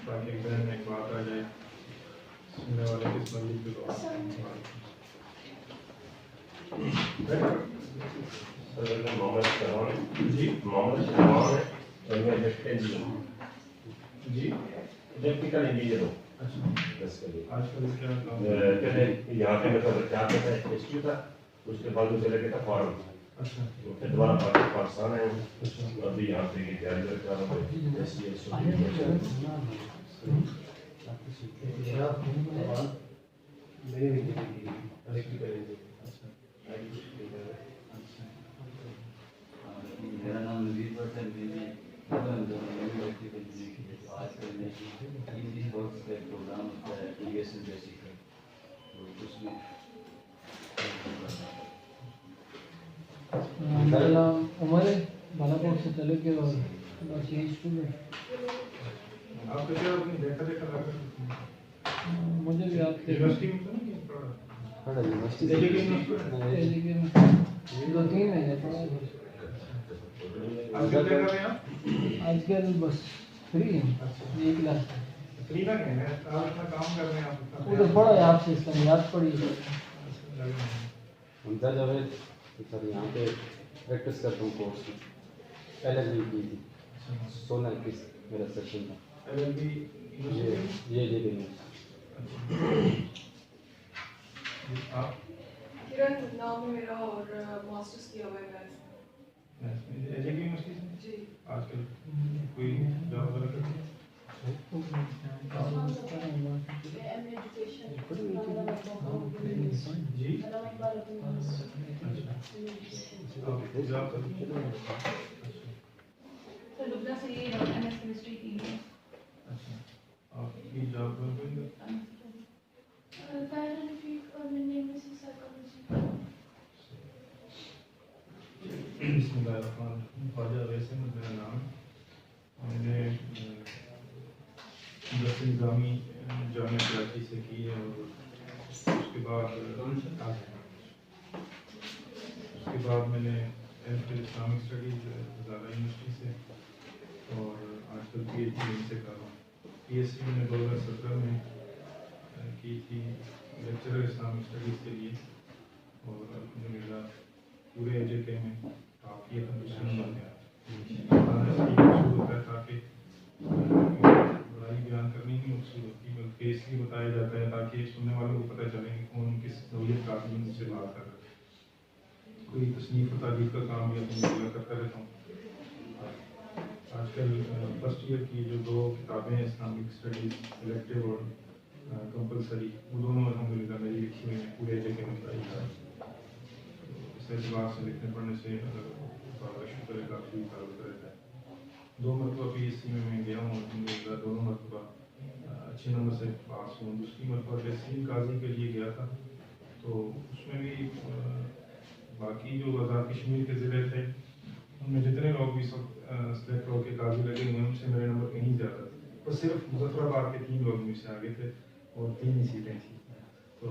تاکہ ایک ذہن میں ایک بات آ جائے سننے والے کس مندی پہ محمد شہبان جی محمد شہبان ہے اور میں انجینئر جی الیکٹریکل انجینئر ہوں. اچھا بس کریے آج کل کیا کام پہلے یہاں پہ مطلب کیا تھا ہسٹری تھا, اس کے بعد چلے گیا تھا فارم, اچھا پھر دوبارہ پاکستان آئے ہوں, ابھی یہاں پہ تیاری کر رہا ہوں. میرا نام نذیر بٹ ہے. میری آج کل میں بہت سے پروگرام ہوتا ہے ایویشن بیسک ہے, تو اس میں میرا نام عمر ہے, بالا کوٹ سے تعلق ہے اور بس یہی اسٹوڈنٹ. آپ کا کیا دیکھا دیکھا لگا مجھے بھی آپ کے یونیورسٹی میں دو تین مہینے پڑھا. آج کل کیا کر رہے ہیں آپ؟ آج کل بس فری ہیں, یہ کلاس فری نہ کہیں گے آپ اپنا کام کر رہے ہیں آپ وہ تو پڑھا ہے آپ سے اسلامیات پڑھی ہے. ممتاز جاوید سر یہاں پہ پریکٹس کرتا ہوں کورس میں, ایل ایل بی کی تھی, 16 میرا سیکشن تھا. یہ آپ کرن نام ہے میرا اور ماسٹرز کیا ہوا ہے یونیورسٹی سے. جی آج کل کوئی جاب وغیرہ کرتے ہیں؟ جی جاب کرتے ہیں. لبنہ سے یہ ایم ایس کیمسٹری کی ہے. اچھا آپ کی جاب کر رہے ہیں؟ بسم اللہ الرحمن الرحیم. خواجہ اویس احمد میرا نام. میں نے درس نظامی جامعہ کراچی سے کی ہے, اور اس کے بعد میں نے M Phil Islamic studies Hazara University سے, اور آج کل پی ایچ ڈی سے کر رہا ہوں. پی ایچ ڈی میں نے 2017 میں کی تھی لیکچرر اسلامک اسٹڈیز کے لیے, اور الحمدللہ پورے ایجے کے میں ٹاپ کیا تھا, دوسرے نمبر پہ. مقصود ہوتا ہے تاکہ بڑائی بیان کرنے کی مقصود ہوتی ہے, بلکہ اس لیے بتایا جاتا ہے تاکہ سننے والوں کو پتہ چلے کہ کون کس نوعیت کا آدمی مجھ سے بات کر رہا ہے. کوئی تصنیف و تعریف کا کام بھی اپنی کرتا رہتا ہوں. آج کل فرسٹ ایئر کی جو 2 کتابیں ہیں اسلامک اسٹڈیز سلیکٹیو اور کمپلسری, وہ دونوں الحمدللہ میری لکھی ہوئی ہیں پورے ایجے کے مسائل کا. اس اعتبار سے لکھنے پڑھنے سے شکر ہے کافی تعلق رہتا ہے. 2 مرتبہ پی ایس سی میں گیا ہوں الحمدللہ, دونوں مرتبہ اچھے نمبر سے پاس ہوں. دوسری مرتبہ تحصیل قاضی کے لیے گیا تھا, تو اس میں بھی باقی جو آزاد کشمیر کے ضلع تھے ان میں جتنے لوگ بھی سلیکٹ ہو کے قاضی لگے ہوئے ہیں ان سے میرے نمبر کہیں زیادہ تھے. بس صرف مظفر آباد کے 3 لوگ مجھ سے آگے تھے اور 3 ہی سیٹیں تھیں. تو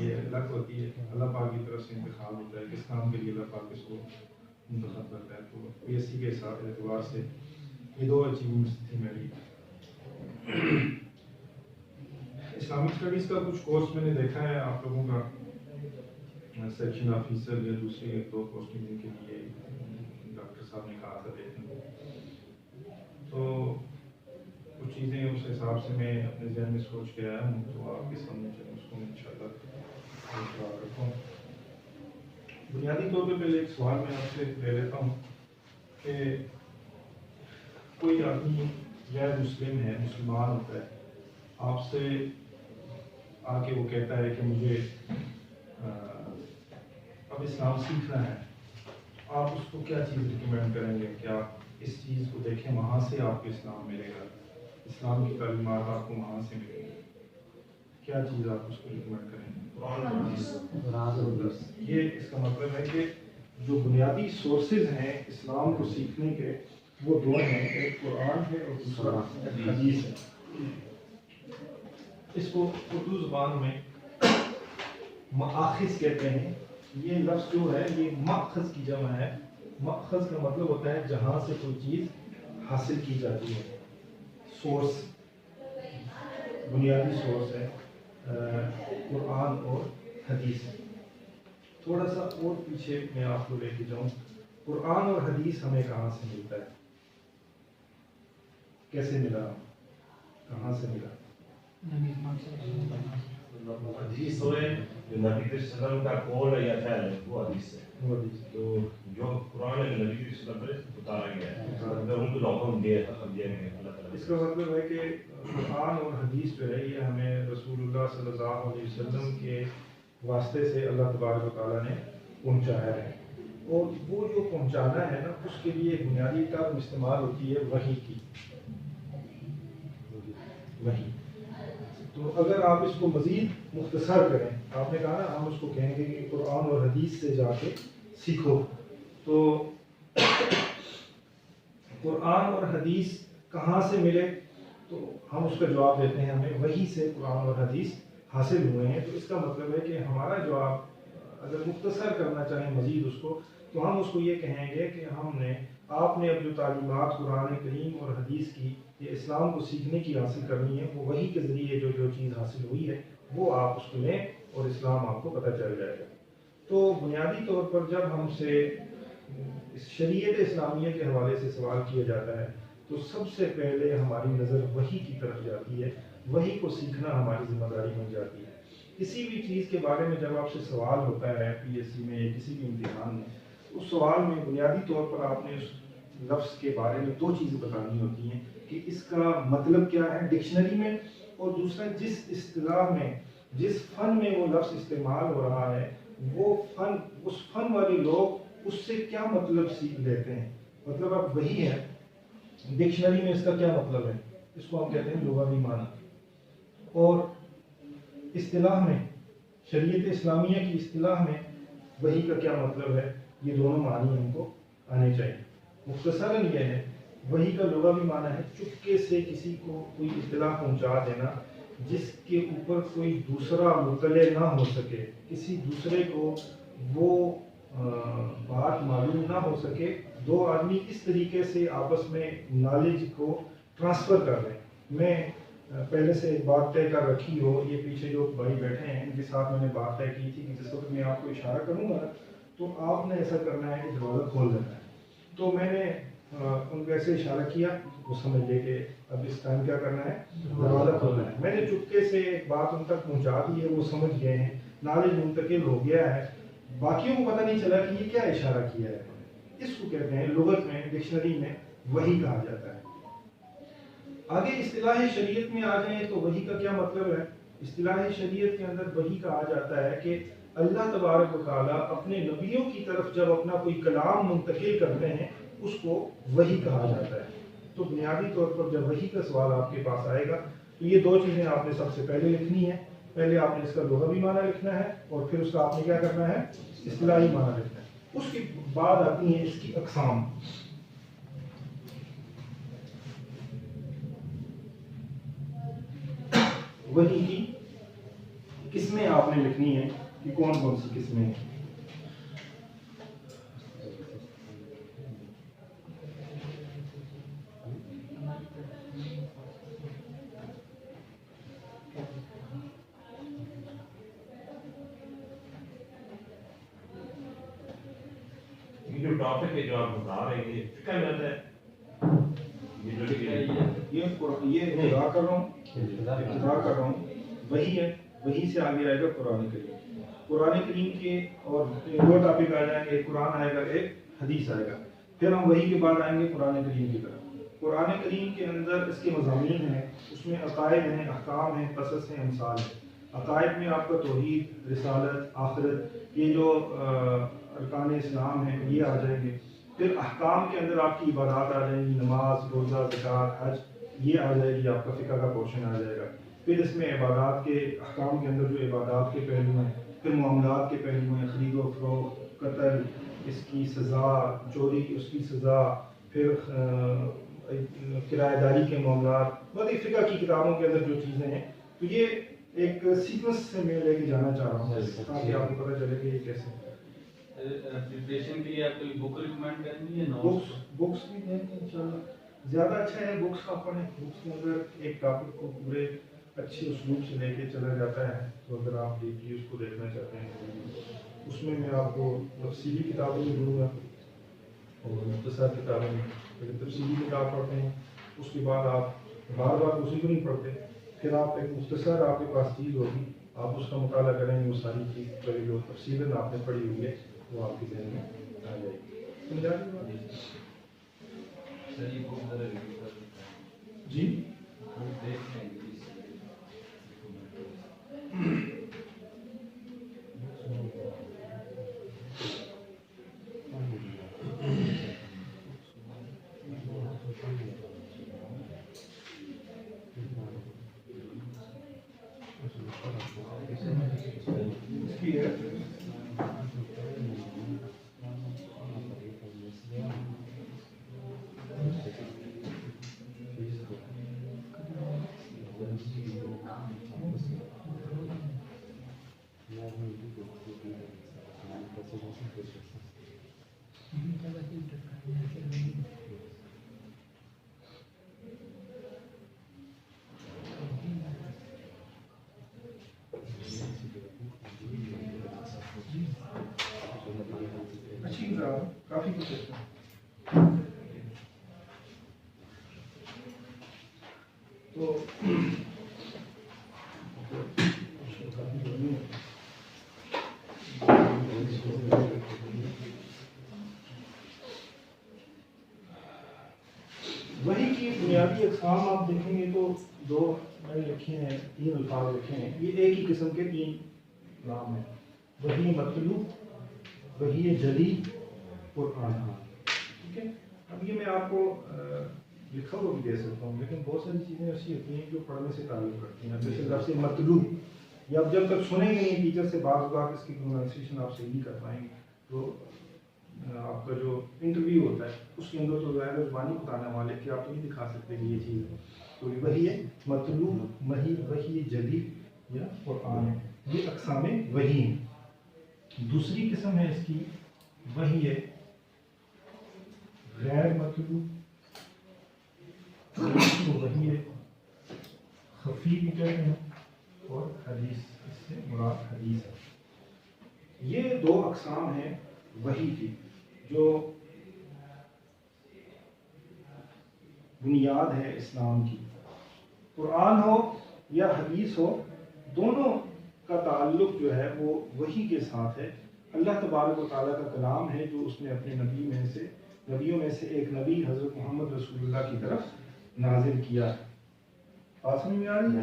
یہ لک ہوتی ہے, اللہ پاک کی طرف سے انتخاب ہوتا ہے کس کام کے لیے اللہ پاک اس کو منتخب کرتا ہے. تو پی ایس سی کے اعتبار سے یہ 2 اچیومنٹس تھی میری. اسلامک اسٹڈیز کا کچھ کورس میں نے دیکھا ہے آپ لوگوں کا, سیکشن آفیسر یا دوسری 1-2 پوسٹنگ جن کے لیے ڈاکٹر صاحب نے کہا تھا دیکھنے کو, تو کچھ چیزیں اس حساب سے میں اپنے ذہن میں سوچ کے آیا ہوں, تو آپ کے سامنے اس کو انشاءاللہ رکھتا ہوں. بنیادی طور پہ پہلے ایک سوال میں آپ سے لے لیتا ہوں کہ کوئی آدمی غیر مسلم ہے, مسلمان ہوتا ہے, آپ سے آ کے وہ کہتا ہے کہ مجھے اب اسلام سیکھنا ہے, آپ اس کو کیا چیز ریکمینڈ کریں گے؟ کیا اس چیز کو دیکھیں وہاں سے آپ کو اسلام ملے گا, اسلام کی تعلیمات آپ کو وہاں سے ملیں گی, کیا چیز آپ اس کو ریکمینڈ کریں گے؟ یہ اس کا مطلب ہے کہ جو بنیادی سورسز ہیں اسلام کو سیکھنے کے وہ 2 ہیں, ایک قرآن ہے اور دوسرا حدیث ہے. اس کو اردو زبان میں مآخذ کہتے ہیں. یہ لفظ جو ہے یہ مأخذ کی جمع ہے. مأخذ کا مطلب ہوتا ہے جہاں سے کوئی چیز حاصل کی جاتی ہے, سورس بنیادی سورس ہے قرآن اور حدیث. تھوڑا سا اور پیچھے میں آپ کو لے کے جاؤں. قرآن اور حدیث ہمیں کہاں سے ملتا ہے؟ کیسے ملا؟ کہاں سے ملا؟ نبی پاک صلی اللہ علیہ وسلم. حدیث تو ہے جو نبی صلی اللہ علیہ وسلم کا قول ہے یا فعل ہے وہ حدیث ہے. وہ حدیث. تو جو قرآن ہے نبی صلی اللہ علیہ وسلم سے اتارا گیا ہے اگر ان کو حکم دیا گئے اللہ تعالیٰ. اس کا مطلب ہے کہ قرآن اور حدیث جو ہے یہ ہمیں رسول اللہ صلی اللہ علیہ وسلم کے واسطے سے اللہ تبارک و تعالیٰ نے پہنچایا ہے. اور وہ جو پہنچانا ہے نا اس کے لیے بنیادی ٹرم استعمال ہوتی ہے وحی کی. وحی. تو اگر آپ اس کو مزید مختصر کریں, آپ نے کہا نا ہم اس کو کہیں گے کہ قرآن اور حدیث سے جا کے سیکھو, تو قرآن اور حدیث کہاں سے ملے؟ تو ہم اس کا جواب دیتے ہیں ہمیں وحی سے قرآن اور حدیث حاصل ہوئے ہیں. تو اس کا مطلب ہے کہ ہمارا جواب اگر مختصر کرنا چاہیں مزید اس کو, تو ہم اس کو یہ کہیں گے کہ ہم نے آپ نے اب جو تعلیمات قرآن کریم اور حدیث کی یہ اسلام کو سیکھنے کی حاصل کرنی ہے, وہ وحی کے ذریعے جو چیز حاصل ہوئی ہے وہ آپ اس کو لیں اور اسلام آپ کو پتہ چل جائے گا. تو بنیادی طور پر جب ہم سے اس شریعت اسلامیہ کے حوالے سے سوال کیا جاتا ہے تو سب سے پہلے ہماری نظر وحی کی طرف جاتی ہے. وحی کو سیکھنا ہماری ذمہ داری بن جاتی ہے. کسی بھی چیز کے بارے میں جب آپ سے سوال ہوتا ہے پی ایس سی میں یا کسی بھی امتحان میں, اس سوال میں بنیادی طور پر آپ نے اس لفظ کے بارے میں دو چیزیں بتانی ہوتی ہیں کہ اس کا مطلب کیا ہے ڈکشنری میں, اور دوسرا جس اصطلاح میں جس فن میں وہ لفظ استعمال ہو رہا ہے وہ فن, اس فن والے لوگ اس سے کیا مطلب سیکھ لیتے ہیں. مطلب اب وہی ہے, ڈکشنری میں اس کا کیا مطلب ہے, اس کو ہم کہتے ہیں لغوی معنی, اور اصطلاح میں شریعت اسلامیہ کی اصطلاح میں وحی کا کیا مطلب ہے. یہ دونوں معنی ہم کو آنے چاہیے. مختصراً یہ ہے وحی کا لغوی معنی ہے چپکے سے کسی کو کوئی اطلاع پہنچا دینا جس کے اوپر کوئی دوسرا مطلع نہ ہو سکے, کسی دوسرے کو وہ بات معلوم نہ ہو سکے. دو آدمی اس طریقے سے آپس میں نالج کو ٹرانسفر کر لیں. میں پہلے سے ایک بات طے کر رکھی ہو, یہ پیچھے جو بھائی بیٹھے ہیں ان کے ساتھ میں نے بات طے کی تھی کہ جس وقت میں آپ کو اشارہ کروں گا تو آپ نے ایسا کرنا ہے کہ دروازہ کھول دینا ہے. تو میں نے ان کو ایسے اشارہ کیا, وہ سمجھ لے کہ اب اس ٹائم کیا کرنا ہے, دروازہ کھولنا ہے. میں نے چپکے سے ایک بات ان تک پہنچا دی ہے, وہ سمجھ گئے ہیں, نالج منتقل ہو گیا ہے, باقیوں کو پتہ نہیں چلا کہ یہ کیا اشارہ کیا ہے. اس کو کہتے ہیں لغت میں ڈکشنری میں وحی کہا جاتا ہے. آگے اصطلاح شریعت میں آ جائیں تو وحی کا کیا مطلب ہے. اصطلاح شریعت کے اندر وحی کہا جاتا ہے کہ اللہ تبارک و تعالیٰ اپنے نبیوں کی طرف جب اپنا کوئی کلام منتقل کرتے ہیں اس کو وحی کہا جاتا ہے. تو بنیادی طور پر جب وحی کا سوال آپ کے پاس آئے گا تو یہ دو چیزیں آپ نے سب سے پہلے لکھنی ہے. پہلے آپ نے اس کا لغوی معنی لکھنا ہے اور پھر اس کا آپ نے کیا کرنا ہے, اصطلاحی معنی لکھنا ہے. اس کے بعد آتی ہیں اس کی اقسام. وحی کی قسمیں آپ نے لکھنی ہے کہ کون کون سی قسمیں ہیں. یہ جو ٹاپک ہے جو آپ بتا رہے ہیں یہ فقہ میں آتا ہے, یہ ابتدا کر رہا ہوں وہی ہے. وہی سے آگے آئے گا قرآن کریم. قرآن کریم کے اور دو ٹاپک آ جائیں گے, ایک قرآن آئے گا ایک حدیث آئے گا. پھر ہم وہی کے بعد آئیں گے قرآن کریم کی طرف. قرآن کریم کے اندر اس کے مضامین ہیں, اس میں عقائد ہیں, احکام ہیں, قصص ہیں, امثال ہیں. عقائد میں آپ کا توحید, رسالت, آخرت, یہ جو ارکان اسلام ہیں یہ آ جائیں گے. پھر احکام کے اندر آپ کی عبادات آ جائیں گی, نماز, روزہ, زکوٰۃ, حج, یہ آ جائے گی, آپ کا فقہ کا پورشن آ جائے گا. پھر اس میں عبادات کے احکام کے اندر جو عبادات کے پہلو ہیں, پھر معاملات کے پہلو ہیں, خرید و فروخت, قتل, اس کی سزا, چوری اس کی سزا, پھر کرایہ داری کے معاملات, بڑی فقہ کی کتابوں کے اندر جو چیزیں ہیں. تو یہ ایک سیکوینس سے میں لے کے جانا چاہ رہا ہوں تاکہ آپ کو پتہ چلے کہ یہ کیسے. پریپریشن کے لیے آپ کوئی بک ریکمینڈ کریں گے یا بکس بھی دیں گے انشاءاللہ. زیادہ اچھا ہے بکس کا پڑھیں. بکس کے اندر ایک ٹاپک کو پورے اچھے اسلوب سے لے کے چلا جاتا ہے. تو اگر آپ ڈیپلی اس کو دیکھنا چاہتے ہیں اس میں آپ کو تفصیلی کتابیں بھی دوں گا اور مختصر کتابیں بھی. لیکن تفصیلی کتاب پڑھتے ہیں اس کے بعد آپ بار بار اسی کو نہیں پڑھتے, پھر آپ ایک مختصر آپ کے پاس چیز ہوگی, آپ اس کا مطالعہ کریں گے, وہ ساری چیز جو تفصیلاً آپ نے پڑھی ہوئی ہے وہ آپ کے ذہن میں آ جائے گی. سمجھا رہی بات؟ سر یہ بہت زیادہ ریویو کر دیتا ہے جی ہم دیکھ لیں گے اس اچھی کتاب کافی کچھ ہے. تو وحی کی بنیادی اقسام آپ دیکھیں گے تو دو میں نے لکھے ہیں, 3 الفاظ لکھے ہیں. یہ ایک ہی قسم کے 3 نام ہیں. وحی مطلوب, وحی جلی, قرآن. ٹھیک ہے, اب یہ میں آپ کو لکھا ہوا بھی دے سکتا ہوں, لیکن بہت ساری چیزیں ایسی ہوتی ہیں جو پڑھنے سے تعلق رکھتی ہیں. جیسے لفظ مطلوب, یا جب تک سنیں گے نہیں ٹیچر سے, بعض اوقات اس کی پروننسیشن آپ صحیح نہیں کر پائیں گے, تو آپ کا جو انٹرویو ہوتا ہے اس کے اندر تو ظاہر زبانی بتانے والے کہ آپ تو نہیں دکھا سکتے کہ یہ چیز ہے. تو وہی ہے مطلوب, وہی جلی یا قرآن ہے. یہ اقسام وحی ہیں. دوسری قسم ہے اس کی وحی ہے غیر مطلوب, تو وحی ہے خفی بھی کہتے ہیں, اور حدیث, اس سے مراد حدیث ہے. یہ 2 اقسام ہیں وحی کی جو بنیاد ہے اسلام کی. قرآن ہو یا حدیث ہو, دونوں کا تعلق جو ہے وہ وحی کے ساتھ ہے. اللہ تبارک و تعالیٰ کا کلام ہے جو اس نے اپنے نبیوں میں سے ایک نبی حضرت محمد رسول اللہ کی طرف نازل کیا ہے. بات سمجھ میں آ رہی ہے؟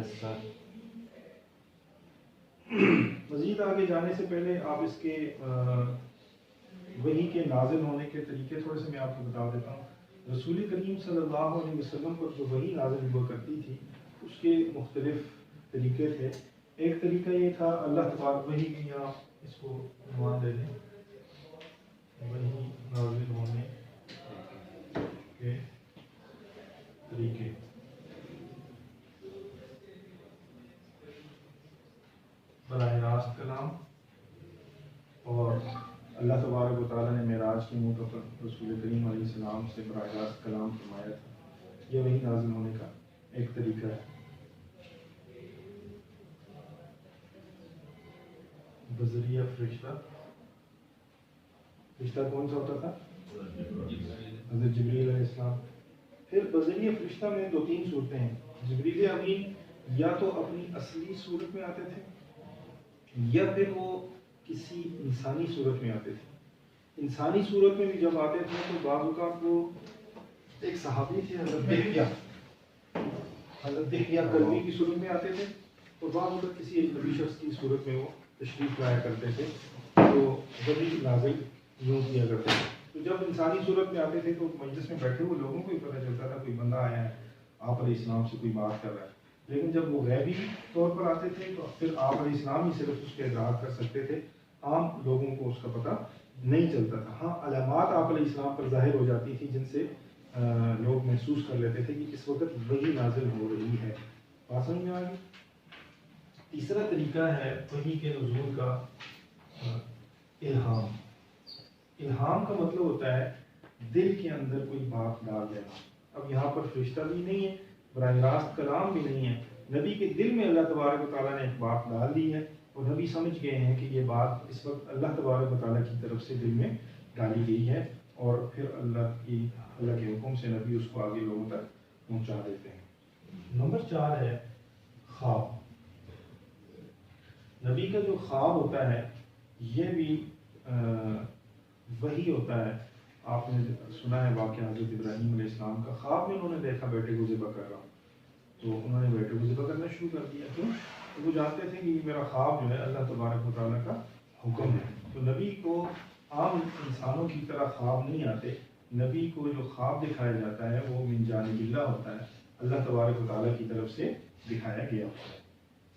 مزید آگے جانے سے پہلے آپ اس کے وحی کے نازل ہونے کے طریقے تھوڑے سے میں آپ کو بتا دیتا ہوں. رسول کریم صلی اللہ علیہ وسلم پر جو وحی نازل ہوا کرتی تھی اس کے مختلف طریقے تھے. ایک طریقہ یہ تھا اللہ تبارک وحی کی, آپ اس کو عنوان دے دیں, وحی نازل ہونے کے طریقے. براہ راست کلام, اور اللہ تبارک و تعالیٰ نے معراج کے موقع پر رسول کریم علیہ السلام سے براہ راست کلام فرمایا تھا. یہ وحی نازل ہونے کا ایک طریقہ ہے. بذریعہ فرشتہ, فرشتہ کون سا ہوتا تھا؟ حضرت جبریل علیہ السلام. پھر بذریعہ فرشتہ میں 2-3 صورتیں ہیں. جبریل امین یا تو اپنی اصلی صورت میں آتے تھے یا پھر وہ کسی انسانی صورت میں آتے تھے. انسانی صورت میں بھی جب آتے تھے تو بعض اوقات وہ ایک صحابی تھے حضرت دحیہ کلبی کی صورت میں آتے تھے, اور بعض اوقات کسی ایک نبی شخص کی صورت میں وہ تشریف لایا کرتے تھے. تو وحی نازل یوں کیا کرتے تھے. تو جب انسانی صورت میں آتے تھے تو مجلس میں بیٹھے ہوئے لوگوں کو ہی پتہ چلتا تھا کوئی بندہ آیا ہے, آپ علیہ السلام سے کوئی بات کر رہا ہے. لیکن جب وہ غیبی طور پر آتے تھے تو پھر آپ علیہ السلام ہی صرف اس کے ادراک کر سکتے تھے, عام لوگوں کو اس کا پتہ نہیں چلتا تھا. ہاں علامات آپ علیہ السلام پر ظاہر ہو جاتی تھی جن سے لوگ محسوس کر لیتے تھے کہ اس وقت وحی نازل ہو رہی ہے. بات سمجھ میں آ گئی؟ تیسرا طریقہ ہے وحی کے نزول کا الہام. الہام کا مطلب ہوتا ہے دل کے اندر کوئی بات ڈال دینا. اب یہاں پر فرشتہ بھی نہیں ہے, براہ راست کلام بھی نہیں ہے, نبی کے دل میں اللہ تبارک و تعالیٰ نے ایک بات ڈال دی ہے اور نبی سمجھ گئے ہیں کہ یہ بات اس وقت اللہ تبارک و تعالیٰ کی طرف سے دل میں ڈالی گئی ہے، اور پھر اللہ کے حکم سے نبی اس کو آگے لوگوں تک پہنچا دیتے ہیں۔ نمبر 4 ہے خواب۔ نبی کا جو خواب ہوتا ہے یہ بھی وہی ہوتا ہے۔ آپ نے سنا ہے واقعہ حضرت ابراہیم علیہ السلام کا، خواب میں انہوں نے دیکھا بیٹے کو ذبح کر رہا، تو انہوں نے بیٹے کو ذبح کرنا شروع کر دیا، کیوں؟ وہ جانتے تھے کہ یہ میرا خواب جو ہے اللہ تبارک و تعالیٰ کا حکم ہے۔ تو نبی کو عام انسانوں کی طرح خواب نہیں آتے، نبی کو جو خواب دکھایا جاتا ہے وہ من جانب اللہ ہوتا ہے، اللہ تبارک و تعالیٰ کی طرف سے دکھایا گیا ہوتا ہے۔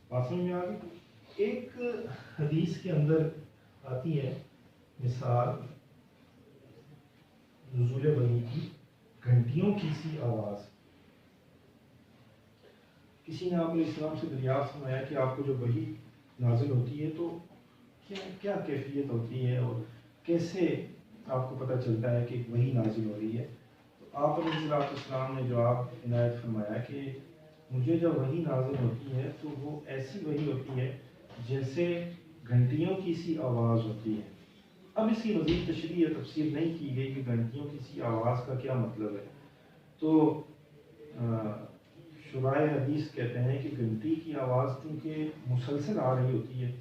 بات سمجھ میں آ گئی؟ ایک حدیث کے اندر آتی ہے مثال نزول وحی کی، گھنٹیوں کی سی آواز۔ کسی نے آپ علیہ السلام سے دریافت فرمایا کہ آپ کو جو وحی نازل ہوتی ہے تو کیا کیفیت ہوتی ہے اور کیسے آپ کو پتہ چلتا ہے کہ وحی نازل ہو رہی ہے؟ تو آپ علیہ السلام نے جواب عنایت فرمایا کہ مجھے جب وحی نازل ہوتی ہے تو وہ ایسی وحی ہوتی ہے جیسے گھنٹیوں کی سی آواز ہوتی ہے۔ اب اس کی مزید تشریح یا تفسیر نہیں کی گئی کہ گھنٹیوں کی سی آواز کا کیا مطلب ہے، تو شرائع حدیث کہتے ہیں کہ گھنٹی کی آواز کیونکہ مسلسل آ رہی ہوتی ہے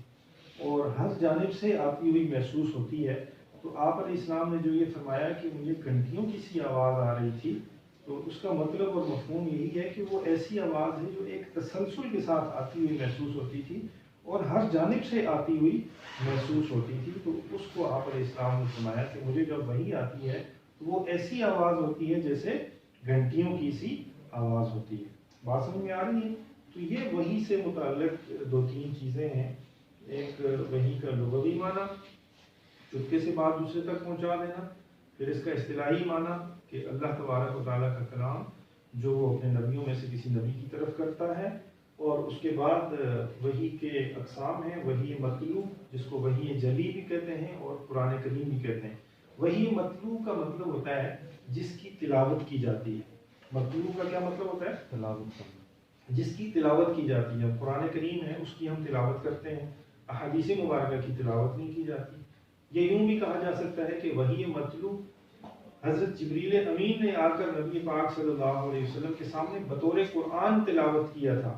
اور ہر جانب سے آتی ہوئی محسوس ہوتی ہے، تو آپ علیہ السلام نے جو یہ فرمایا کہ مجھے گھنٹیوں کی سی آواز آ رہی تھی، تو اس کا مطلب اور مفہوم یہی ہے کہ وہ ایسی آواز ہے جو ایک تسلسل کے ساتھ آتی ہوئی محسوس ہوتی تھی اور ہر جانب سے آتی ہوئی محسوس ہوتی تھی۔ تو اس کو آپ علیہ السلام نے فرمایا کہ مجھے جب وحی آتی ہے تو وہ ایسی آواز ہوتی ہے جیسے گھنٹیوں کی سی آواز ہوتی ہے۔ بات سمجھ میں آ رہی ہے؟ تو یہ وحی سے متعلق 2-3 چیزیں ہیں۔ ایک وحی کا لغوی معنی، چپکے سے بات دوسرے تک پہنچا دینا، پھر اس کا اصطلاحی معنی کہ اللہ تبارک و تعالیٰ کا کلام جو وہ اپنے نبیوں میں سے کسی نبی کی طرف کرتا ہے، اور اس کے بعد وحی کے اقسام ہیں، وحی مطلوع جس کو وحی جلی بھی کہتے ہیں اور قرآن کریم بھی کہتے ہیں۔ وحی مطلوع کا مطلب ہوتا ہے جس کی تلاوت کی جاتی ہے۔ مطلوع کا کیا مطلب ہوتا ہے؟ تلاوت جس کی تلاوت کی جاتی ہے۔ قرآن کریم ہے اس کی ہم تلاوت کرتے ہیں، احادیث مبارکہ کی تلاوت نہیں کی جاتی۔ یہ یوں بھی کہا جا سکتا ہے کہ وحی مطلوع حضرت جبریل امین نے آ کر نبی پاک صلی اللہ علیہ وسلم کے سامنے بطور قرآن تلاوت کیا تھا۔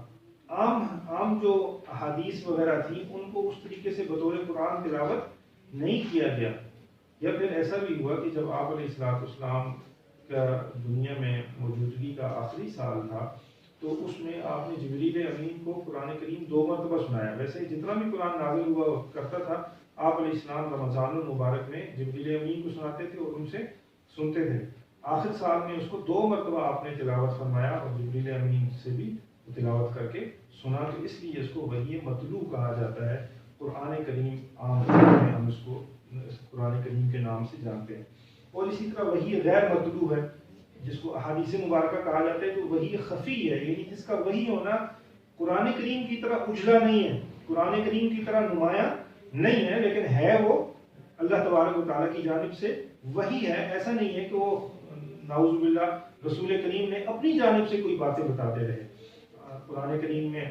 عام جو احادیث وغیرہ تھی ان کو اس طریقے سے بطور قرآن تلاوت نہیں کیا گیا۔ یا پھر ایسا بھی ہوا کہ جب آپ علیہ السلام کا دنیا میں موجودگی کا آخری سال تھا تو اس میں آپ نے جبریل امین کو قرآن کریم 2 مرتبہ سنایا۔ ویسے جتنا بھی قرآن نازل ہوا کرتا تھا آپ علیہ السلام رمضان المبارک میں جبریل امین کو سناتے تھے اور ان سے سنتے تھے۔ آخر سال میں اس کو 2 مرتبہ آپ نے تلاوت فرمایا اور جبریل امین سے بھی تلاوت کر کے سنا، تو اس لیے اس کو وحی مطلوع کہا جاتا ہے۔ قرآن کریم عام طور میں ہم اس کو قرآن کریم کے نام سے جانتے ہیں۔ اور اسی طرح وحی غیر مطلوع ہے جس کو احادیث مبارکہ کہا جاتا ہے، جو وحی خفی ہے، یعنی جس کا وحی ہونا قرآن کریم کی طرح اجلا نہیں ہے، قرآن کریم کی طرح نمایاں نہیں ہے، لیکن ہے وہ اللہ تبارک و تعالیٰ کی جانب سے وحی ہے۔ ایسا نہیں ہے کہ وہ نعوذ باللہ رسول کریم نے اپنی جانب سے کوئی باتیں بتاتے رہے۔ قرآن کریم میں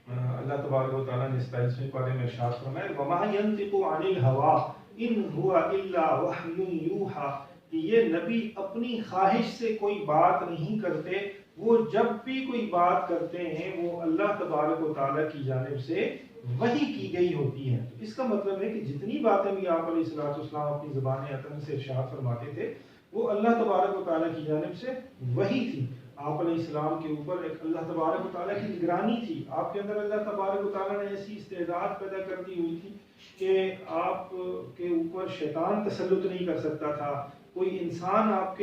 اللہ تبارک و تعالیٰ نے 27ویں پارے میں ارشاد فرمایا وَمَا يَنطِقُ عَنِ الْهَوَىٰ إِنْ هُوَ إِلَّا وَحْيٌ يُوحَىٰ، کہ یہ نبی اپنی خواہش سے کوئی بات نہیں کرتے، وہ جب بھی کوئی بات کرتے ہیں وہ اللہ تبارک و تعالیٰ کی جانب سے وحی کی گئی ہوتی ہے۔ اس کا مطلب ہے کہ جتنی باتیں بھی آپ علیہ السلام اپنی زبان عطن سے ارشاد فرماتے تھے وہ اللہ تبارک و تعالیٰ کی جانب سے وحی تھی۔ آپ علیہ السلام کے اوپر ایک اللہ تبارک و تعالیٰ کی نگرانی تھی، آپ کے اندر اللہ تبارک و تعالیٰ نے ایسی استعداد پیدا کر دی ہوئی تھی کہ آپ کے اوپر شیطان تسلط نہیں کر سکتا تھا، کوئی انسان آپ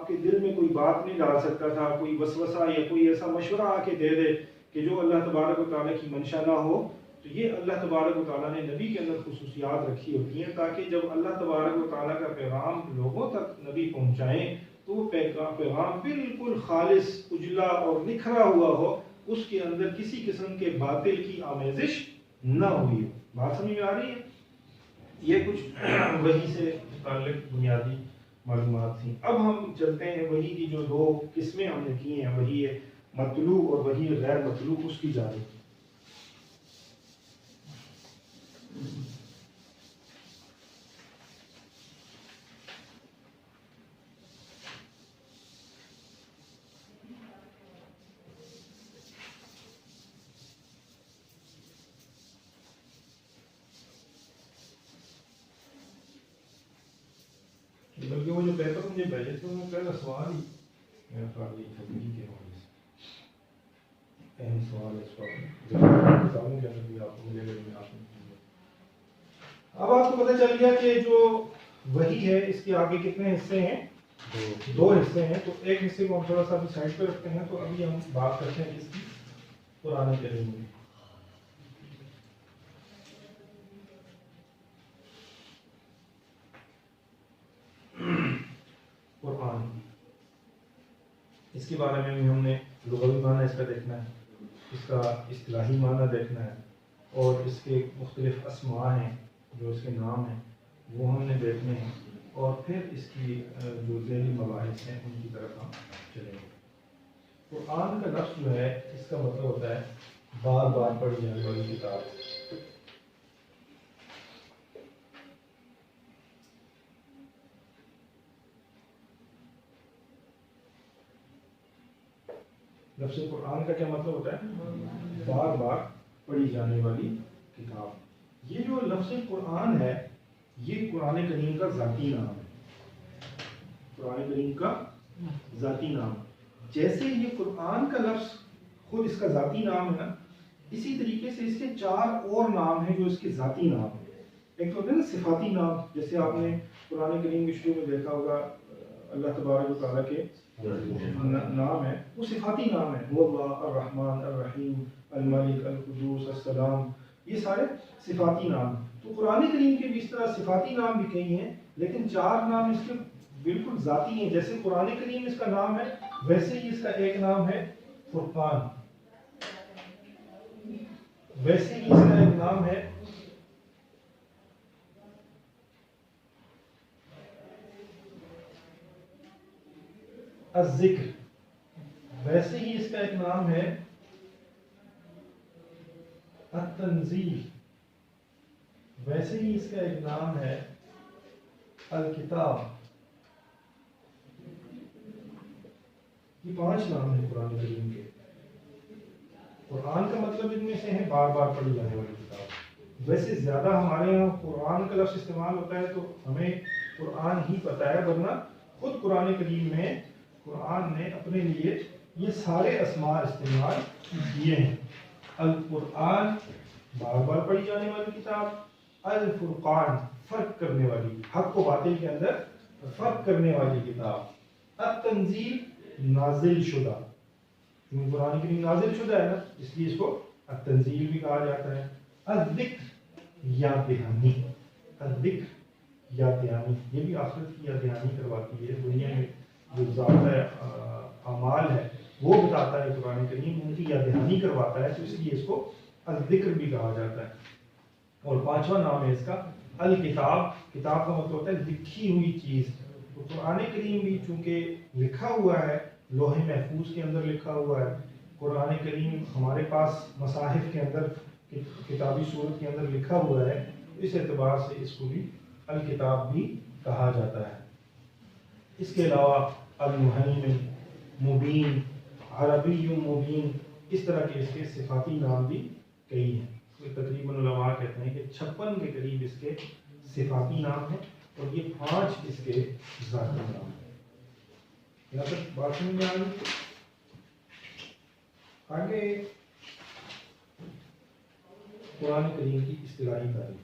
کے دل میں کوئی بات نہیں ڈال سکتا تھا، کوئی وسوسہ یا کوئی ایسا مشورہ آ کے دے دے کہ جو اللہ تبارک و تعالیٰ کی منشا نہ ہو۔ تو یہ اللہ تبارک و تعالیٰ نے نبی کے اندر خصوصیات رکھی ہوتی ہیں تاکہ جب اللہ تبارک و تعالیٰ کا پیغام لوگوں تک نبی پہنچائیں تو وہ پیغام بالکل خالص، اجلا اور نکھرا ہوا ہو، اس کے اندر کسی قسم کے باطل کی آمیزش نہ ہوئی ہو۔ بات سمجھ میں آ رہی ہے؟ یہ کچھ وحی سے متعلق بنیادی معلومات تھیں۔ اب ہم چلتے ہیں وحی کی جو 2 قسمیں ہم نے کی ہیں، وحی مطلوع اور وحی غیر مطلوع اس کی جانب. بلکہ وہ جو پیپر مجھے بھیجے تھے ان میں پہلا سوال ہی میرا خیال یہ تھا وہی کے حوالے سے اہم سوال ہے اس پر کتابوں کے اندر بھی آپ کو ملے گا میں آپ نے. اب آپ کو پتہ چل گیا کہ جو وہی ہے اس کے آگے کتنے حصے ہیں؟ 2 حصے ہیں. تو ایک حصے کو ہم تھوڑا سا ابھی سائڈ پہ رکھتے ہیں. تو ابھی ہم بات کرتے ہیں اس کی قرآن کریم میں. قرآن اس کے بارے میں بھی ہم نے لغوی معنی اس کا دیکھنا ہے, اس کا اصطلاحی معنی دیکھنا ہے, اور اس کے مختلف اسماء ہیں جو اس کے نام ہیں وہ ہم نے دیکھنے ہیں, اور پھر اس کی جو ذہنی مباحث ہیں ان کی طرف ہم چلیں گے. قرآن کا لفظ جو ہے اس کا مطلب ہوتا ہے بار بار پڑھی جانے والی کتاب. لفظ قرآن کا کیا مطلب ہوتا ہے؟ بار بار پڑھی جانے والی کتاب. یہ جو لفظ قرآن ہے یہ قرآن کریم کا ذاتی نام ہے. قرآن کریم کا ذاتی نام. جیسے یہ قرآن کا لفظ خود اس کا ذاتی نام ہے نا, اسی طریقے سے اس کے 4 اور نام ہیں جو اس کے ذاتی نام ہیں. ایک تو ہوتا ہے نا صفاتی نام, جیسے آپ نے قرآن کریم کے شروع میں دیکھا ہوگا اللہ تبارک و تعالیٰ کے نام ہے, وہ صفاتی نام ہے. وہ اللہ الرحمن الرحیم الملک القدوس السلام, یہ سارے صفاتی نام. تو قرآن کریم کے بھی اس طرح صفاتی نام بھی کئی ہیں, لیکن 4 نام اس کے بالکل ذاتی ہیں. جیسے قرآن کریم اس کا نام ہے, ویسے ہی اس کا ایک نام ہے فرقان, ویسے ہی اس کا ایک نام ہے الذکر, ویسے ہی اس کا ایک نام ہے التنزیل, ویسے ہی اس کا ایک نام ہے الکتاب. یہ 5 نام ہیں قرآن کریم کے. قرآن کا مطلب ان میں سے ہے بار بار پڑھی جانے والی کتاب. ویسے زیادہ ہمارے یہاں قرآن کا لفظ استعمال ہوتا ہے تو ہمیں قرآن ہی پتہ ہے, ورنہ خود قرآن کریم میں قرآن نے اپنے لیے یہ سارے اسماء استعمال کیے ہیں. القرآن بار بار پڑھی جانے والی کتاب, الفرقان فرق کرنے والی, حق و باطل کے اندر فرق کرنے والی کتاب, التنزیل نازل شدہ, کیونکہ قرآن کریم نازل شدہ ہے نا اس لیے اس کو التنزیل بھی کہا جاتا ہے. الذکر یاد دہانی, الذکر یاد دہانی, یہ بھی آخرت کی یاد دہانی کرواتی ہے. دنیا میں جو ضابطہ اعمال ہے وہ بتاتا ہے قرآن کریم, ان کی یاد دہانی کرواتا ہے, تو اس لیے اس کو الذکر بھی کہا جاتا ہے. اور 5واں نام ہے اس کا الکتاب. کتاب کا مطلب ہوتا ہے لکھی ہوئی چیز. تو قرآن کریم بھی چونکہ لکھا ہوا ہے, لوح محفوظ کے اندر لکھا ہوا ہے, قرآن کریم ہمارے پاس مصاحف کے اندر کتابی صورت کے اندر لکھا ہوا ہے, اس اعتبار سے اس کو بھی الکتاب بھی کہا جاتا ہے. اس کے علاوہ المہیمن, مبین, عربی مبین, اس طرح کے اس کے صفاتی نام بھی کئی ہیں. تقریباً علماء کہتے ہیں کہ 56 کے قریب اس کے صفاتی نام ہیں, اور یہ 5 اس کے ذاتی نام ہیں. یہاں تک بات سمجھ میں آ گئی. آگے قرآن کریم کی اصطلاحی تعریف.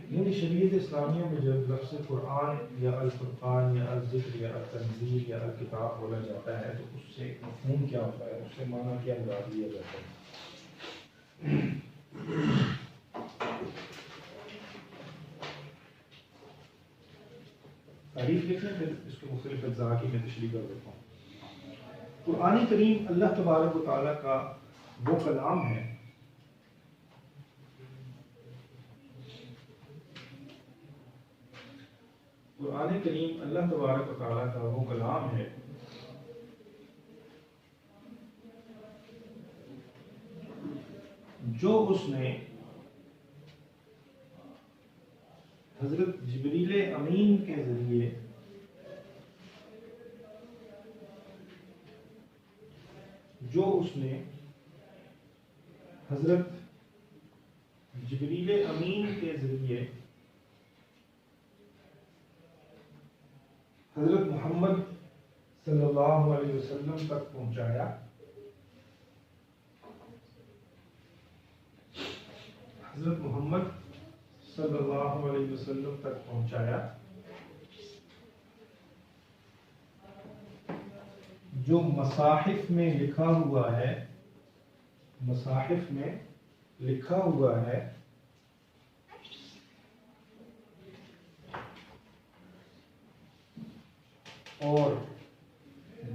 یعنی شریعت اسلامیہ میں جب لفظ قرآن یا الفرقان یا الذکر یا التنزیل یا الکتاب بولا جاتا ہے تو اس سے مفہوم کیا ہوتا ہے, اس سے معنی کیا مراد لیا جاتا ہے. تعریف لکھیں پھر اس کو مختلف اجزاء کی میں تشریح کر دیتا ہوں. قرآن کریم اللہ تبارک و تعالیٰ کا وہ کلام ہے قرآن کریم اللہ تبارک و تعالیٰ کا وہ کلام ہے جو اس نے حضرت جبریل امین کے ذریعے حضرت جبریل امین کے ذریعے حضرت محمد صلی اللہ علیہ وسلم تک پہنچایا، حضرت محمد صلی اللہ علیہ وسلم تک پہنچایا، جو مصاحف میں لکھا ہوا ہے، مصاحف میں لکھا ہوا ہے اور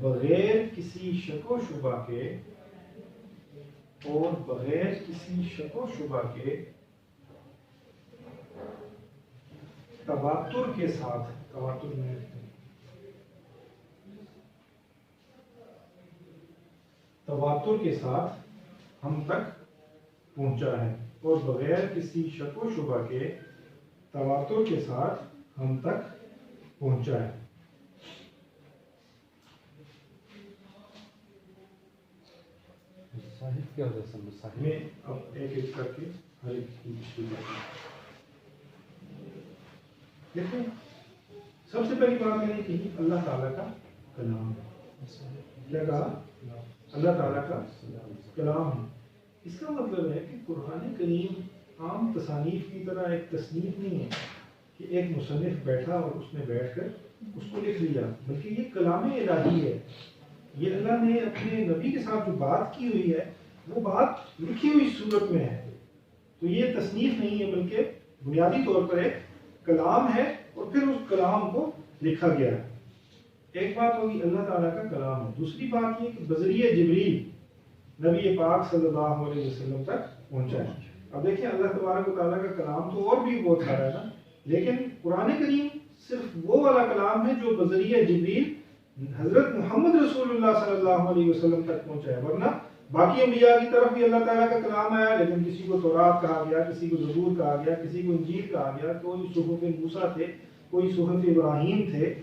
بغیر کسی شک و شبہ کے تواتر کے ساتھ ہم تک پہنچا ہے، اور بغیر کسی شک و شبہ کے تواتر کے ساتھ ہم تک پہنچا ہے۔ مصاحف کیا ہوتا ہے؟ مصاحف میں اب ایک ایک کر کے ہر ایک کی تشریح دیکھیں، سب سے پہلی بات میں نے کہی اللہ تعالیٰ کا کلام ہے۔ کیا کہا؟ اللہ تعالیٰ کا کلام ہے۔ اس کا مطلب ہے کہ قرآن کریم عام تصانیف کی طرح ایک تصنیف نہیں ہے کہ ایک مصنف بیٹھا اور اس نے بیٹھ کر اس کو لکھ لیا، بلکہ یہ کلام الہی ہے۔ یہ اللہ نے اپنے نبی کے ساتھ جو بات کی ہوئی ہے وہ بات لکھی ہوئی صورت میں ہے، تو یہ تصنیف نہیں ہے بلکہ بنیادی طور پر ایک کلام ہے، اور پھر اس کلام کو لکھا گیا ہے۔ ایک بات ہوگی اللہ تعالیٰ کا کلام ہے، دوسری بات یہ کہ بذریعہ جبریل نبی پاک صلی اللہ علیہ وسلم تک پہنچا ہے۔ اب دیکھیں اللہ تبارک و تعالیٰ کا کلام تو اور بھی بہت سارا ہے نا، لیکن قرآن کریم صرف وہ والا کلام ہے جو بذریعہ جبریل حضرت محمد رسول اللہ صلی اللہ علیہ وسلم تک پہنچا ہے، ورنہ باقی انبیاء کی طرف بھی اللہ تعالیٰ کا کلام آیا، لیکن کسی کو تورات کہا گیا، کسی کو زبور کہا گیا، کسی کو انجیل کہا گیا، کوئی صحف موسیٰ تھے، کوئی صحف ابراہیم تھے۔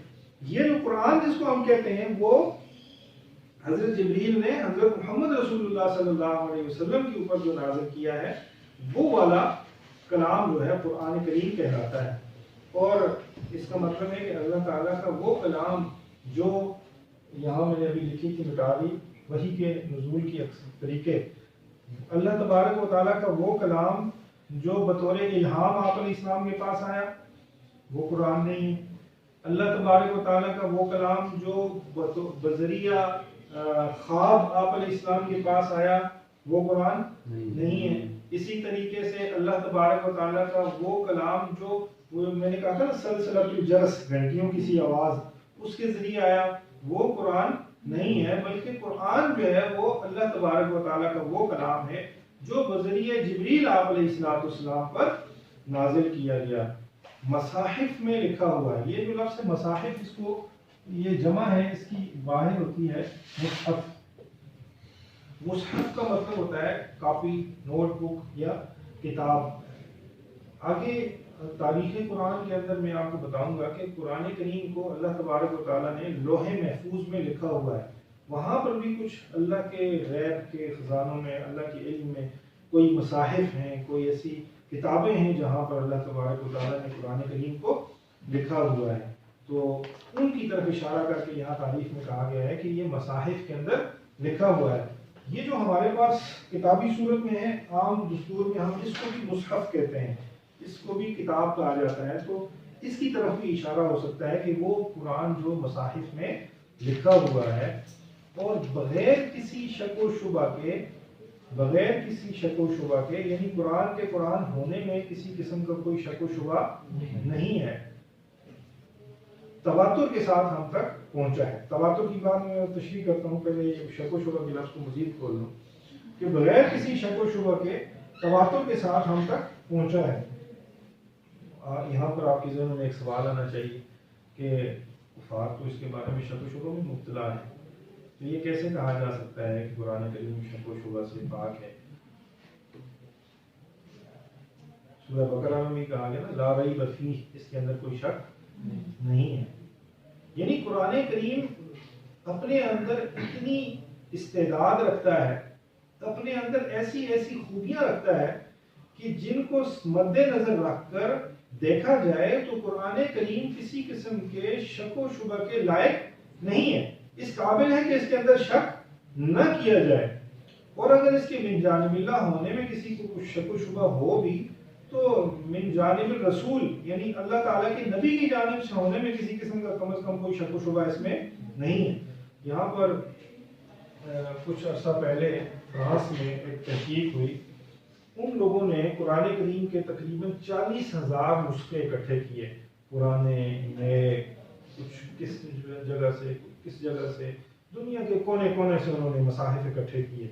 یہ جو قرآن جس کو ہم کہتے ہیں وہ حضرت جبریل نے حضرت محمد رسول اللہ صلی اللہ علیہ وسلم کے اوپر جو نازل کیا ہے وہ والا کلام جو ہے قرآن کریم کہلاتا ہے۔ اور اس کا مطلب ہے کہ اللہ تعالیٰ کا وہ کلام جو یہاں میں نے ابھی لکھی تھی مٹا دی، وحی کے نزول کی اکثر طریقے، اللہ تبارک و تعالیٰ کا وہ کلام جو بطور الہام آپ علیہ السلام کے پاس آیا وہ قرآن نہیں ہے۔ اللہ تبارک و تعالیٰ کا وہ کلام جو بذریعہ خواب آپ علیہ السلام کے پاس آیا وہ قرآن نہیں ہے۔ اسی طریقے سے اللہ تبارک و تعالیٰ کا وہ کلام جو میں نے کہا تھا نا سلسلۃ الجرس، گھنٹیوں کی سی آواز، اس کے ذریعے آیا وہ قرآن نہیں ہے، بلکہ قرآن جو ہے وہ اللہ تبارک و تعالیٰ کا وہ کلام ہے جو بذریعہ جبریل آپ علیہ السلام پر نازل کیا گیا، مصاحف میں لکھا ہوا ہے۔ یہ جو لفظ ہے مصاحف، اس کو یہ جمع ہے، اس کی واحد ہوتی ہے مصحف۔ مصحف کا مطلب ہوتا ہے کاپی، نوٹ بک یا کتاب۔ آگے تاریخ قرآن کے اندر میں آپ کو بتاؤں گا کہ قرآن کریم کو اللہ تبارک و تعالیٰ نے لوح محفوظ میں لکھا ہوا ہے، وہاں پر بھی کچھ اللہ کے غیب کے خزانوں میں، اللہ کے علم میں کوئی مصاحف ہیں، کوئی ایسی کتابیں ہیں جہاں پر اللہ تبارک و تعالیٰ نے قرآن کریم کو لکھا ہوا ہے، تو ان کی طرف اشارہ کر کے یہاں تاریخ میں کہا گیا ہے کہ یہ مصاحف کے اندر لکھا ہوا ہے۔ یہ جو ہمارے پاس کتابی صورت میں ہے، عام دستور میں ہم اس کو بھی مصحف کہتے ہیں، اس کو بھی کتاب کہا جاتا ہے، تو اس کی طرف بھی اشارہ ہو سکتا ہے کہ وہ قرآن جو مصاحف میں لکھا ہوا ہے، اور بغیر کسی شک و شبہ کے یعنی قرآن کے قرآن ہونے میں کسی قسم کا کوئی شک و شبہ نہیں ہے، تواتر کے ساتھ ہم تک پہنچا ہے۔ تواتر کی بات میں تشریح کرتا ہوں، پہلے یہ شک و شبہ کے لفظ کو مزید کھول لوں کہ بغیر کسی شک و شبہ کے تواتر کے ساتھ ہم تک پہنچا ہے۔ یہاں پر آپ کے ذہن میں ایک سوال آنا چاہیے کہ کفار تو اس کے بارے میں شک و شبہ میں مبتلا ہے، تو یہ کیسے کہا جا سکتا ہے کہ قرآن کریم شک و شبہ سے پاک ہے؟ سورہ بقرہ میں بھی کہا گیا نا لا ریب فیہ، اس کے اندر کوئی شک نہیں ہے. یعنی قرآن کریم اپنے اندر اتنی استعداد رکھتا ہے، اپنے اندر ایسی ایسی خوبیاں رکھتا ہے کہ جن کو مد نظر رکھ کر دیکھا جائے تو قرآن کریم کسی قسم کے شک و شبہ کے لائق نہیں ہے. اس قابل ہے کہ اس کے اندر شک نہ کیا جائے. اور اگر اس کے من جانب اللہ ہونے میں کسی کو کچھ شک و شبہ ہو بھی تو من جانب الرسول یعنی اللہ تعالیٰ کے نبی کی جانب سے ہونے میں کسی قسم کا کم از کم کوئی شک و شبہ اس میں نہیں ہے. یہاں پر کچھ عرصہ پہلے فرانس میں ایک تحقیق ہوئی. ان لوگوں نے قرآن کریم کے تقریباً 40,000 نسخے اکٹھے کیے، پرانے نئے، کچھ کس جگہ سے کس جگہ سے، دنیا کے کونے کونے سے انہوں نے مصاحف اکٹھے کیے.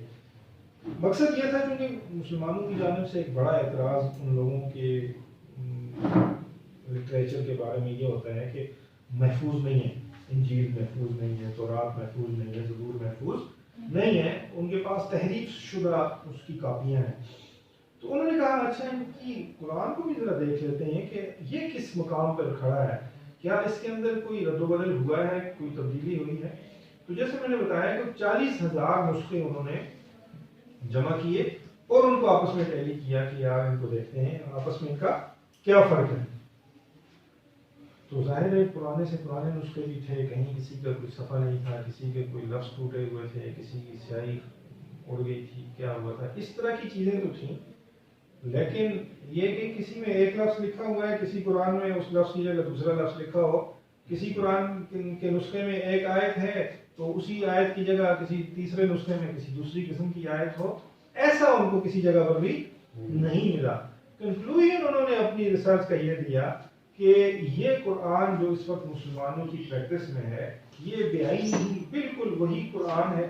مقصد یہ تھا کیونکہ مسلمانوں کی جانب سے ایک بڑا اعتراض ان لوگوں کے لٹریچر کے بارے میں یہ ہوتا ہے کہ محفوظ نہیں ہے، انجیل محفوظ نہیں ہے، تورات محفوظ نہیں ہے، زبور محفوظ نہیں ہے، ان کے پاس تحریف شدہ اس کی کاپیاں ہیں. تو انہوں نے کہا اچھا ان کی قرآن کو بھی ذرا دیکھ لیتے ہیں کہ یہ کس مقام پر کھڑا ہے، کیا اس کے اندر کوئی رد و بدل ہوا ہے، کوئی تبدیلی ہوئی ہے. تو جیسے میں نے بتایا کہ 40,000 نسخے انہوں نے جمع کیے اور ان کو آپس میں ٹیلی کیا کہ یار ان کو دیکھتے ہیں آپس میں ان کا کیا فرق ہے. تو ظاہر ہے پرانے سے پرانے نسخے بھی تھے، کہیں کسی کا کوئی صفحہ نہیں تھا، کسی کے کوئی لفظ ٹوٹے ہوئے تھے، کسی کی سیاہی اڑ گئی تھی، کیا ہوا تھا، اس طرح کی چیزیں تو تھیں. لیکن یہ کہ کسی میں ایک لفظ لکھا ہوا ہے، کسی قرآن میں اس لفظ کی جگہ دوسرا لفظ لکھا ہو، کسی قرآن کے نسخے میں ایک آیت ہے تو اسی آیت کی جگہ کسی تیسرے نسخے میں کسی دوسری قسم کی آیت ہو، ایسا ان کو کسی جگہ پر بھی نہیں ملا. کنکلوژن انہوں نے اپنی ریسرچ کا یہ دیا کہ یہ قرآن جو اس وقت مسلمانوں کی پریکٹس میں ہے یہ بیائی نہیں، بالکل وہی قرآن ہے،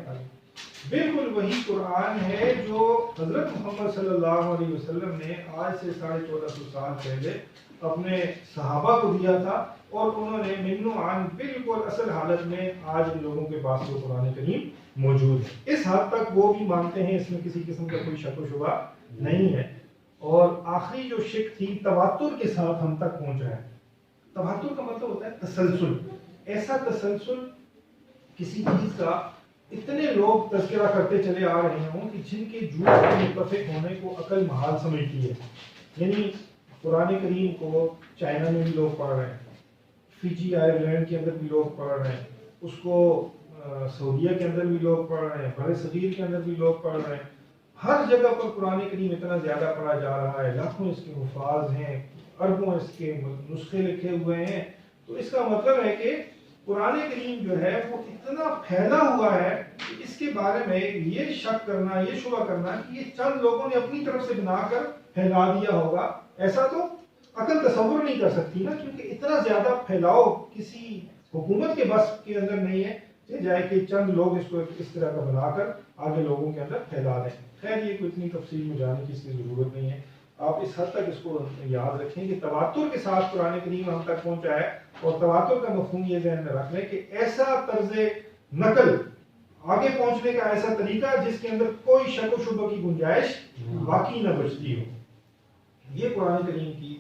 بالکل وہی قرآن ہے جو حضرت محمد صلی اللہ علیہ وسلم نے آج سے 1450 سال پہلے اپنے صحابہ کو دیا تھا، اور انہوں نے من و عن بالکل اصل حالت میں آج ان لوگوں کے پاس وہ قرآن کریم موجود ہے. اس حد تک وہ بھی مانتے ہیں، اس میں کسی قسم کا کوئی شک و شبہ نہیں ہے. اور آخری جو شک تھی تواتر کے ساتھ ہم تک پہنچ رہا ہے. تواتر کا مطلب ہوتا ہے تسلسل، ایسا تسلسل کسی چیز کا اتنے لوگ تذکرہ کرتے چلے آ رہے ہوں کہ جن کے جھوٹ کے متفق ہونے کو عقل محال سمجھتی ہے. یعنی قرآن کریم کو چائنا میں بھی لوگ پڑھ رہے ہیں، فیجی آئرلینڈ کے اندر بھی لوگ پڑھ رہے ہیں، اس کو سعودیہ کے اندر بھی لوگ پڑھ رہے ہیں، بر صغیر کے اندر بھی لوگ پڑھ رہے ہیں. ہر جگہ پر قرآن کریم اتنا زیادہ پڑھا جا رہا ہے، لاکھوں اس کے حفاظ ہیں، اربوں اس کے نسخے لکھے ہوئے ہیں. تو اس کا مطلب ہے کہ قرآن کریم جو ہے وہ اتنا پھیلا ہوا ہے کہ اس کے بارے میں یہ شک کرنا، یہ شبہ کرنا کہ یہ چند لوگوں نے اپنی طرف سے بنا کر پھیلا دیا ہوگا، ایسا تو عقل تصور نہیں کر سکتی نا، کیونکہ اتنا زیادہ پھیلاؤ کسی حکومت کے بس کے اندر نہیں ہے کہ جائے کہ چند لوگ اس کو اس طرح کا بنا کر آگے لوگوں کے اندر پھیلا دیں. خیر یہ کوئی اتنی تفصیل میں جانے کی اس کی ضرورت نہیں ہے. آپ اس حد تک اس کو یاد رکھیں کہ تواتر کے ساتھ قرآن کریم ہم تک پہنچا ہے، اور تواتر کا مفہوم یہ ذہن میں رکھ لیں کہ ایسا طرز نقل آگے پہنچنے کا ایسا طریقہ جس کے اندر کوئی شک و شبہ کی گنجائش باقی نہ بچتی ہو. یہ قرآن کریم کی